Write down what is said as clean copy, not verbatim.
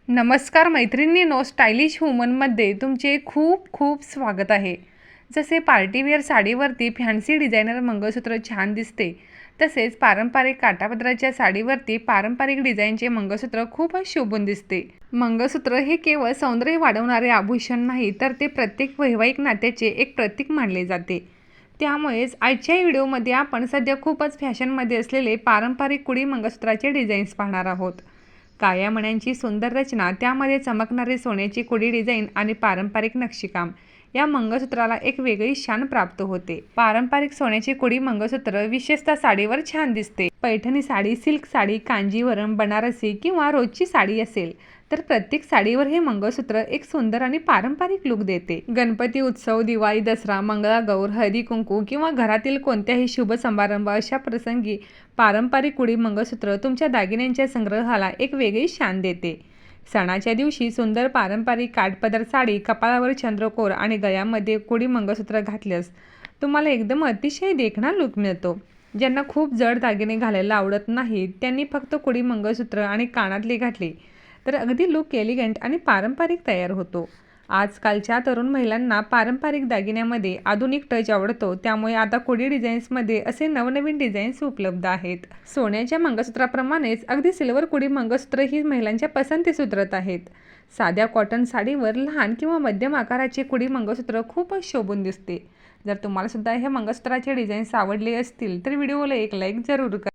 नमस्कार मैत्रिणींनो, स्टायलिश वुमनमध्ये तुमचे खूप खूप स्वागत आहे. जसे पार्टीवेअर साडीवरती फॅन्सी डिझायनर मंगळसूत्र छान दिसते, तसेच पारंपरिक काठापदराच्या साडीवरती पारंपरिक डिझाईनचे मंगळसूत्र खूपच शोभून दिसते. मंगळसूत्र हे केवळ सौंदर्य वाढवणारे आभूषण नाही, तर ते प्रत्येक वैवाहिक नात्याचे एक प्रतीक मानले जाते. त्यामुळेच आजच्या व्हिडिओमध्ये आपण सध्या खूपच फॅशनमध्ये असलेले पारंपरिक कुडी मंगळसूत्राचे डिझाईन्स पाहणार आहोत. काळ्या मण्यांची सुंदर रचना, त्यामध्ये चमकणारे सोन्याची कुडी डिझाईन आणि पारंपरिक नक्षीकाम या मंगळसूत्राला एक वेगळी शान प्राप्त होते. पारंपरिक सोन्याची कुडी मंगळसूत्र विशेषतः साडीवर छान दिसते. पैठणी साडी, सिल्क साडी, कांजीवरम, बनारसी किंवा रोजची साडी असेल तर प्रत्येक साडीवर हे मंगळसूत्र एक सुंदर आणि पारंपरिक लुक देते. गणपती उत्सव, दिवाळी, दसरा, मंगळागौर, हळदी कुंकू किंवा घरातील कोणत्याही शुभ समारंभ अशा प्रसंगी पारंपरिक कुडी मंगळसूत्र तुमच्या दागिन्यांच्या संग्रहाला एक वेगळी शान देते. सणाच्या दिवशी सुंदर पारंपरिक काठपदर साडी, कपाळावर चंद्रकोर आणि गळ्यामध्ये कुडी मंगळसूत्र घातल्यास तुम्हाला एकदम अतिशय देखणा लुक मिळतो. ज्यांना खूप जड दागिने घालायला आवडत नाही, त्यांनी फक्त कुडी मंगळसूत्र आणि कानातले घातले तर अगदी लुक एलिगंट आणि पारंपरिक तयार होतो. आजकालच्या तरुण महिलांना पारंपरिक दागिन्यामध्ये आधुनिक टच आवडतो, त्यामुळे आता कुडी डिझाईन्समध्ये असे नवनवीन डिझाईन्स उपलब्ध आहेत. सोन्याच्या मंगळसूत्राप्रमाणेच अगदी सिल्वर कुडी मंगळसूत्र ही महिलांच्या पसंतीस उतरत आहेत. साध्या कॉटन साडीवर लहान किंवा मध्यम आकाराचे कुडी मंगळसूत्र खूपच शोभून दिसते. जर तुम्हाला सुद्धा हे मंगळसूत्राचे डिझाईन्स आवडले असतील तर व्हिडिओला एक लाईक जरूर करा.